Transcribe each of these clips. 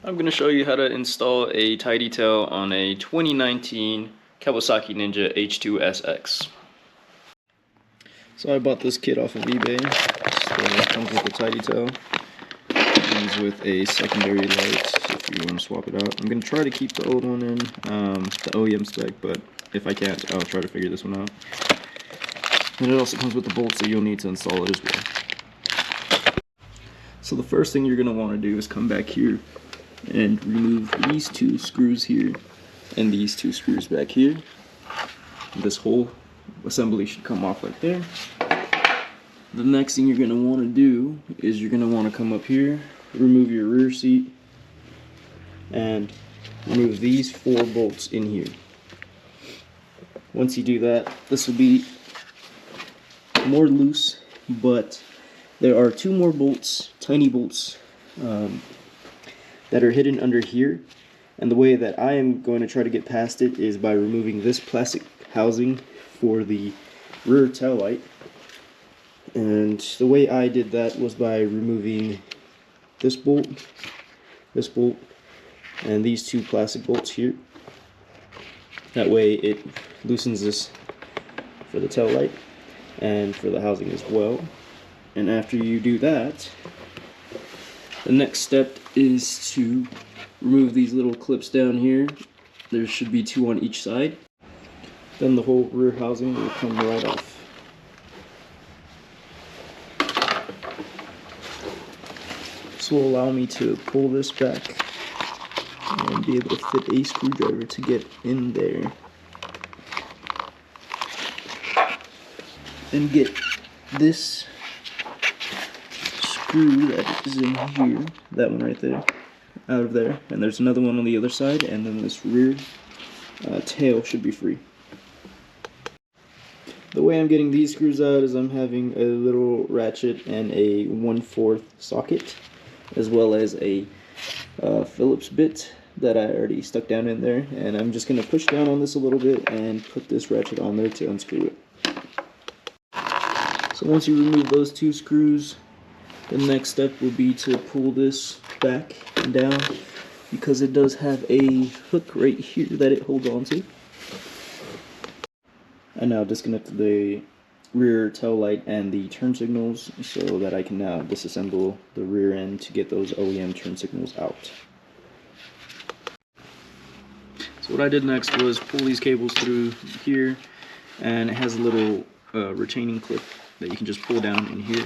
I'm going to show you how to install a tidy tail on a 2019 Kawasaki Ninja H2SX. So I bought this kit off of eBay. It comes with a tidy tail. It comes with a secondary light if you want to swap it out. I'm going to try to keep the old one in, the OEM spec, but if I can't, I'll try to figure this one out. And it also comes with the bolts that you'll need to install it as well. So the first thing you're going to want to do is come back here and remove these two screws here and these two screws back here. This whole assembly should come off right there. The next thing you're going to want to do is you're going to want to come up here, remove your rear seat, and remove these 4 bolts in here. Once you do that, this will be more loose, but there are 2 more bolts, tiny bolts, that are hidden under here, and the way that I am going to try to get past it is by removing this plastic housing for the rear tail light. And the way I did that was by removing this bolt, and these 2 plastic bolts here. That way it loosens this for the tail light and for the housing as well. And after you do that, the next step is to remove these little clips down here. There should be 2 on each side. Then the whole rear housing will come right off. This will allow me to pull this back and be able to fit a screwdriver to get in there and get this screw that is in here, that one right there, out of there. And there's another one on the other side, and then this rear tail should be free. The way I'm getting these screws out is I'm having a little ratchet and a 1/4 socket, as well as a Phillips bit that I already stuck down in there, and I'm just going to push down on this a little bit and put this ratchet on there to unscrew it. So once you remove those 2 screws, the next step will be to pull this back and down, because it does have a hook right here that it holds on to. I now disconnected the rear tail light and the turn signals so that I can now disassemble the rear end to get those OEM turn signals out. So what I did next was pull these cables through here, and it has a little retaining clip that you can just pull down in here.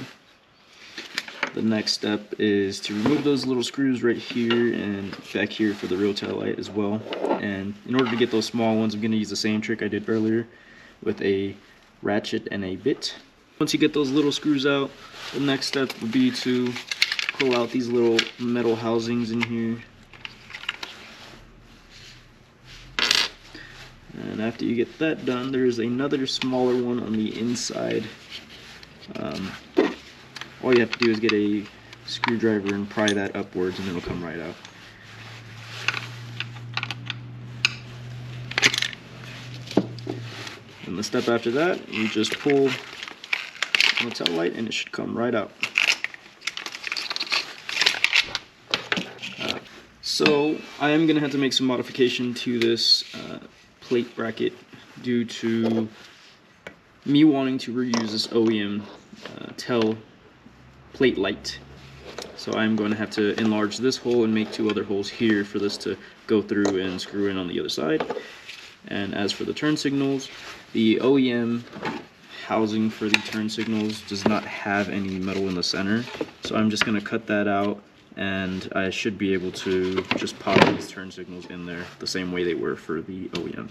The next step is to remove those little screws right here and back here for the rear tail light as well. And in order to get those small ones, I'm going to use the same trick I did earlier with a ratchet and a bit. Once you get those little screws out, the next step would be to pull out these little metal housings in here. And after you get that done, there's another smaller one on the inside. All you have to do is get a screwdriver and pry that upwards, and it'll come right out. And the step after that, you just pull on the tail light and it should come right out. So I am going to have to make some modification to this plate bracket due to me wanting to reuse this OEM tail plate light. So I'm going to have to enlarge this hole and make 2 other holes here for this to go through and screw in on the other side. And as for the turn signals, the OEM housing for the turn signals does not have any metal in the center, so I'm just going to cut that out, and I should be able to just pop these turn signals in there the same way they were for the OEM.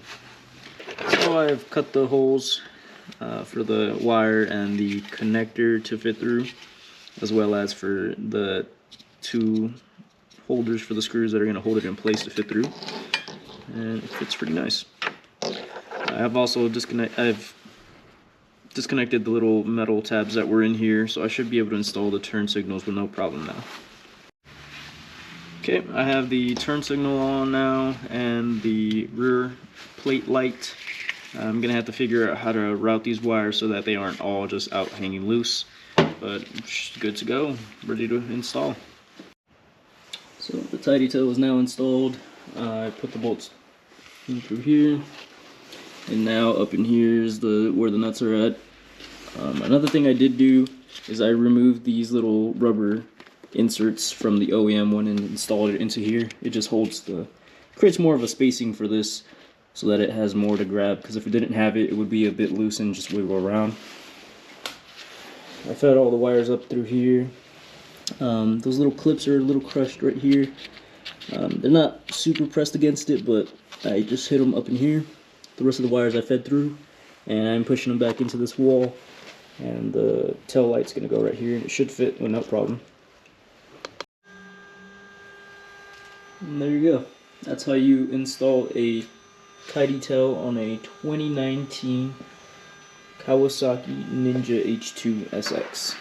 So I've cut the holes for the wire and the connector to fit through, as well as for the 2 holders for the screws that are going to hold it in place to fit through, and it fits pretty nice. I've also disconnected the little metal tabs that were in here, so I should be able to install the turn signals with no problem now. Okay, I have the turn signal on now and the rear plate light. I'm going to have to figure out how to route these wires so that they aren't all just out hanging loose, but good to go, ready to install. So the tidy tail is now installed. I put the bolts in through here, and now up in here is where the nuts are at. Another thing I did do is I removed these little rubber inserts from the OEM one and installed it into here. It just creates more of a spacing for this so that it has more to grab, because if it didn't have it, it would be a bit loose and just wiggle around. I fed all the wires up through here. Those little clips are a little crushed right here. They're not super pressed against it, but I just hit them up in here. The rest of the wires I fed through, and I'm pushing them back into this wall, and the tail light's going to go right here, and it should fit with no problem. And there you go. That's how you install a tidy tail on a 2019 Kawasaki Ninja H2 SX.